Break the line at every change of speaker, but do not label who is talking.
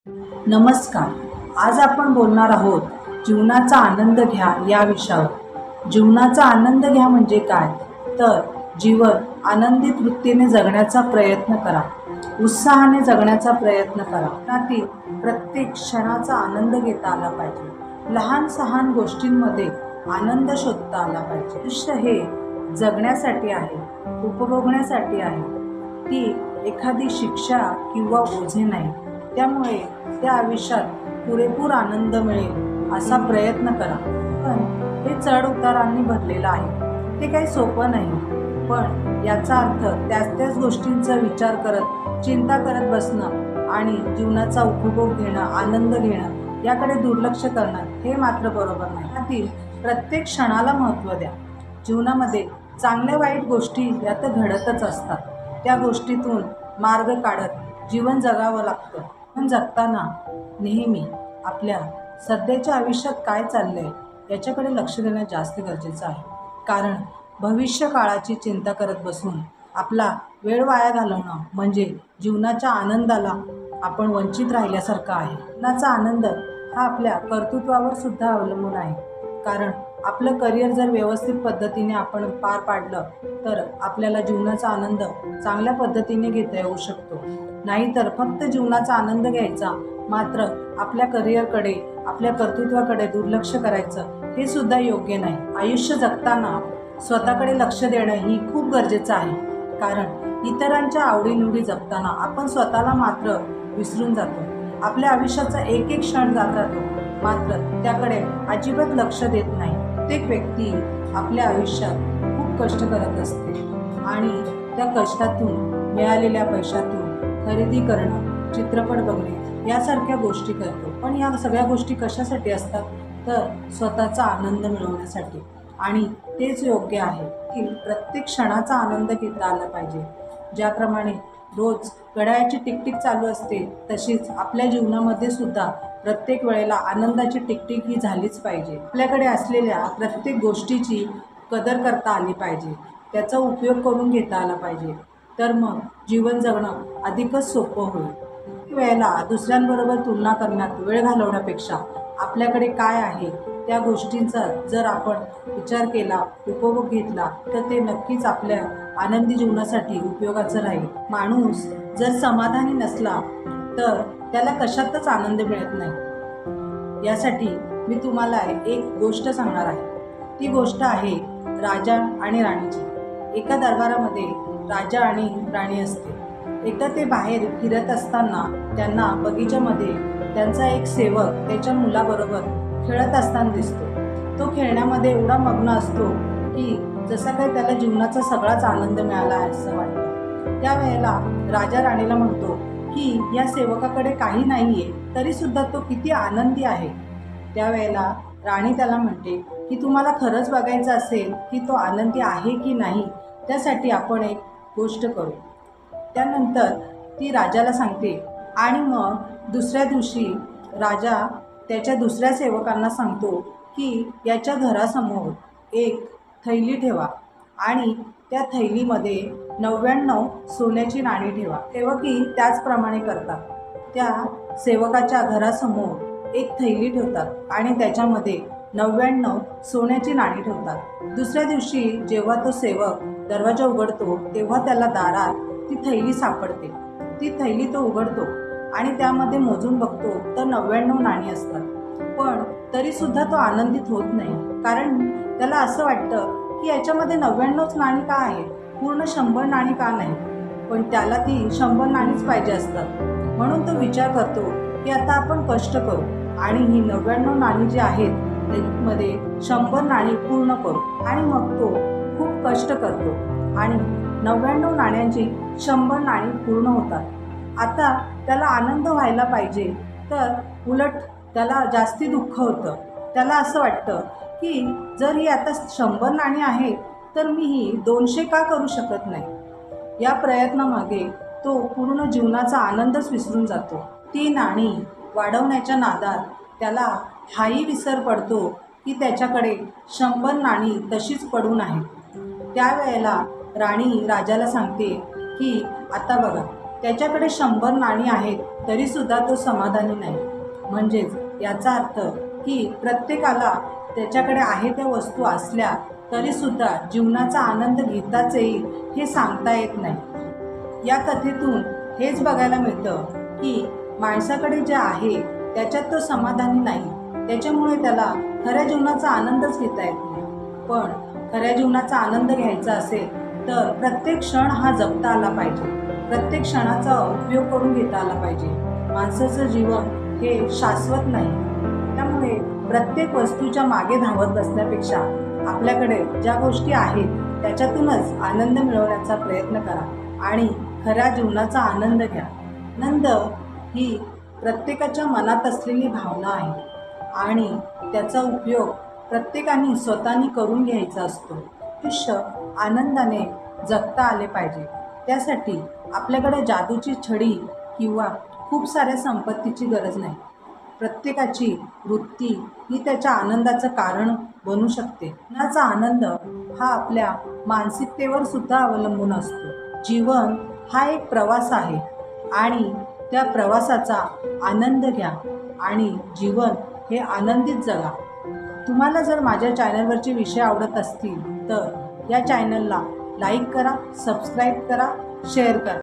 नमस्कार. आज आपण बोलणार आहोत जीवनाचा आनंद घ्या या विषयावर. जीवनाचा आनंद घ्या म्हणजे काय? तर जीवन आनंदित वृत्तीने जगण्याचा प्रयत्न करा, उत्साहाने जगण्याचा प्रयत्न करा. त्यातील प्रत्येक क्षणाचा आनंद घेता आला पाहिजे. लहान सहान गोष्टींमध्ये आनंद शोधता आला पाहिजे. आयुष्य हे जगण्यासाठी आहे, उपभोगण्यासाठी आहे. ती एखादी शिक्षा किंवा ओझे नाही. त्यामुळे त्या आयुष्यात पुरेपूर आनंद मिळेल असा प्रयत्न करा. पण हे चढ उतारांनी भरलेलं आहे. ते काही सोपं नाही. पण याचा अर्थ त्याच गोष्टींचा विचार करत, चिंता करत बसणं आणि जीवनाचा उपभोग घेणं, आनंद घेणं याकडे दुर्लक्ष करणं हे मात्र बरोबर नाही. त्यातील प्रत्येक क्षणाला महत्त्व द्या. जीवनामध्ये चांगल्या वाईट गोष्टी या तर घडतच असतात. त्या गोष्टीतून मार्ग काढत जीवन जगावं लागतं. पण जगताना नेहमी आपल्या सध्याच्या आयुष्यात काय चाललंय याच्याकडे लक्ष देणं जास्त गरजेचं आहे. कारण भविष्य काळाची चिंता करत बसून आपला वेळ वाया घालवणं म्हणजे जीवनाच्या आनंदाला आपण वंचित राहिल्यासारखं आहे. जीवनाचा आनंद हा आपल्या कर्तृत्वावर सुद्धा अवलंबून आहे. कारण आपलं करिअर जर व्यवस्थित पद्धतीने आपण पार पाडलं तर आपल्याला जीवनाचा आनंद चांगल्या पद्धतीने घेता येऊ शकतो. नाहीतर फक्त जीवनाचा आनंद घ्यायचा, मात्र आपल्या करिअरकडे, आपल्या कर्तृत्वाकडे दुर्लक्ष करायचं हे सुद्धा योग्य नाही. आयुष्य जगताना स्वतःकडे लक्ष देणं ही खूप गरजेचं आहे. कारण इतरांच्या आवडीनिवडी जगताना आपण स्वतःला मात्र विसरून जातो. आपल्या आयुष्याचा एक एक क्षण जात राहतो, मात्र त्याकडे अजिबात लक्ष देत नाही. प्रत्येक व्यक्ती आपल्या आयुष्यात खूप कष्ट करत असते आणि त्या कष्टातून मिळालेल्या पैशातून खरेदी करणं, चित्रपट बघणे यासारख्या गोष्टी करतो. पण या सगळ्या गोष्टी कशासाठी असतात? तर स्वतःचा आनंद मिळवण्यासाठी. आणि तेच योग्य आहे की प्रत्येक क्षणाचा आनंद घेता आला पाहिजे. ज्याप्रमाणे रोज घड्याळाची टिकटिक चालू असते, तशीच आपल्या जीवनामध्ये सुद्धा प्रत्येक वेळेला आनंदाची टिकटिक ही झालीच पाहिजे. आपल्याकडे असलेल्या प्रत्येक गोष्टीची कदर करता आली पाहिजे, त्याचा उपयोग करून घेता आला पाहिजे. तर मग जीवन जगणं अधिकच सोपं होईल. काही वेळेला दुसऱ्यांबरोबर तुलना करण्यात वेळ घालवण्यापेक्षा आपल्याकडे काय आहे त्या गोष्टींचा जर आपण विचार केला, उपभोग घेतला तर ते नक्कीच आपल्या आनंदी जीवनासाठी उपयोगाचं राहील. माणूस जर समाधानी नसला तर त्याला कशातच आनंद मिळत नाही. यासाठी मी तुम्हाला एक गोष्ट सांगणार आहे. ती गोष्ट आहे राजा आणि राणीची. एका दरबारामध्ये राजा आणि राणी असते. एकदा ते बाहेर फिरत असताना त्यांना बगीच्यामध्ये त्यांचा एक सेवक त्याच्या मुलाबरोबर खेळत असताना दिसतो. तो खेळण्यामध्ये एवढा मग्न असतो की जसा काही त्याला जीवनाचा सगळाच आनंद मिळाला आहे असं वाटतं. त्यावेळेला राजा राणीला म्हणतो की या सेवकाकडे काही नाही आहे तरीसुद्धा तो किती आनंदी आहे. त्यावेळेला राणी त्याला म्हणते की तुम्हाला खरंच बघायचं असेल की तो आनंदी आहे की नाही, त्यासाठी आपण एक गोष्ट करू. त्यानंतर ती राजाला सांगते आणि मग दुसऱ्या दिवशी राजा त्याच्या दुसऱ्या सेवकांना सांगतो की याच्या घरासमोर एक थैली ठेवा आणि त्या थैलीमध्ये 99 सोन्याची नाणी ठेवा. सेवकही त्याचप्रमाणे करतात. त्या सेवकाच्या घरासमोर एक थैली ठेवतात आणि त्याच्यामध्ये 99 सोन्याची नाणी ठेवतात. दुसऱ्या दिवशी जेव्हा तो सेवक दरवाजा उघडतो तेव्हा त्याला दारात ती थैली सापडते. ती थैली तो उघडतो आणि त्यामध्ये मोजून बघतो तर 99 नाणी असतात. पण तरीसुद्धा तो आनंदित होत नाही. कारण त्याला असं वाटतं की याच्यामध्ये 99 नाणी का आहेत, पूर्ण 100 नाणी का नाही. पण त्याला ती 100 नाणीच पाहिजे असतात. म्हणून तो विचार करतो की आता आपण कष्ट करू आणि ही 99 नाणी जी आहेत त्यामध्ये 100 नाणी पूर्ण करू. आणि मग तो खूप कष्ट करतो आणि 99 नाण्यांची 100 नाणी पूर्ण होतात. आता त्याला आनंद व्हायला पाहिजे, तर उलट त्याला जास्ती दुःख होतं. त्याला असं वाटतं की जर ही आता 100 नाणी आहेत तर मी ही 200 का करू शकत नाही. या प्रयत्नामागे तो पूर्ण जीवनाचा आनंदच विसरून जातो. ती नाणी वाढवण्याच्या नादात त्याला हाही विसर पडतो की त्याच्याकडे 100 नाणी तशीच पडून आहेत. त्यावेळेला राणी राजाला सांगते की आता बघा त्याच्याकडे 100 नाणी आहेत तरीसुद्धा तो समाधानी नाही. म्हणजेच याचा अर्थ की प्रत्येकाला त्याच्याकडे आहे त्या वस्तू असल्या तरीसुद्धा जीवनाचा आनंद घेताच येईल हे सांगता येत नाही. या कथेतून हेच बघायला मिळतं की माणसाकडे जे आहे त्याच्यात तो समाधानी नाही, त्याच्यामुळे त्याला खऱ्या जीवनाचा आनंदच घेता येत नाही. पण खऱ्या जीवनाचा आनंद घ्यायचा असेल तर प्रत्येक क्षण हा जगता आला पाहिजे, प्रत्येक क्षणाचा उपयोग करून घेता आला पाहिजे. माणसाचं जीवन हे शाश्वत नाही, त्यामुळे प्रत्येक वस्तूच्या मागे धावत बसण्यापेक्षा आपल्याकडे ज्या गोष्टी आहेत त्याच्यातूनच आनंद मिळवण्याचा प्रयत्न करा आणि खऱ्या जीवनाचा आनंद घ्या. आनंद ही प्रत्येकाच्या मनात असलेली भावना आहे आणि त्याचा उपयोग प्रत्येकाने स्वतःनी करून घ्यायचा असतो. आयुष्य आनंदाने जगता आले पाहिजे. त्यासाठी आपल्याकडे जादूची छडी किंवा खूप साऱ्या संपत्तीची गरज नाही. प्रत्येकाची वृत्ती ही त्याच्या आनंदाचं कारण बनू शकते. मनाचा आनंद हा आपल्या मानसिकतेवर सुद्धा अवलंबून असतो. जीवन हा एक प्रवास आहे आणि त्या प्रवासाचा आनंद घ्या आणि जीवन हे आनंदित जगा. तुम्हाला जर माझ्या चॅनलवरचे विषय आवडत असतील तर या चॅनलला लाईक करा, सबस्क्राईब करा, शेअर करा.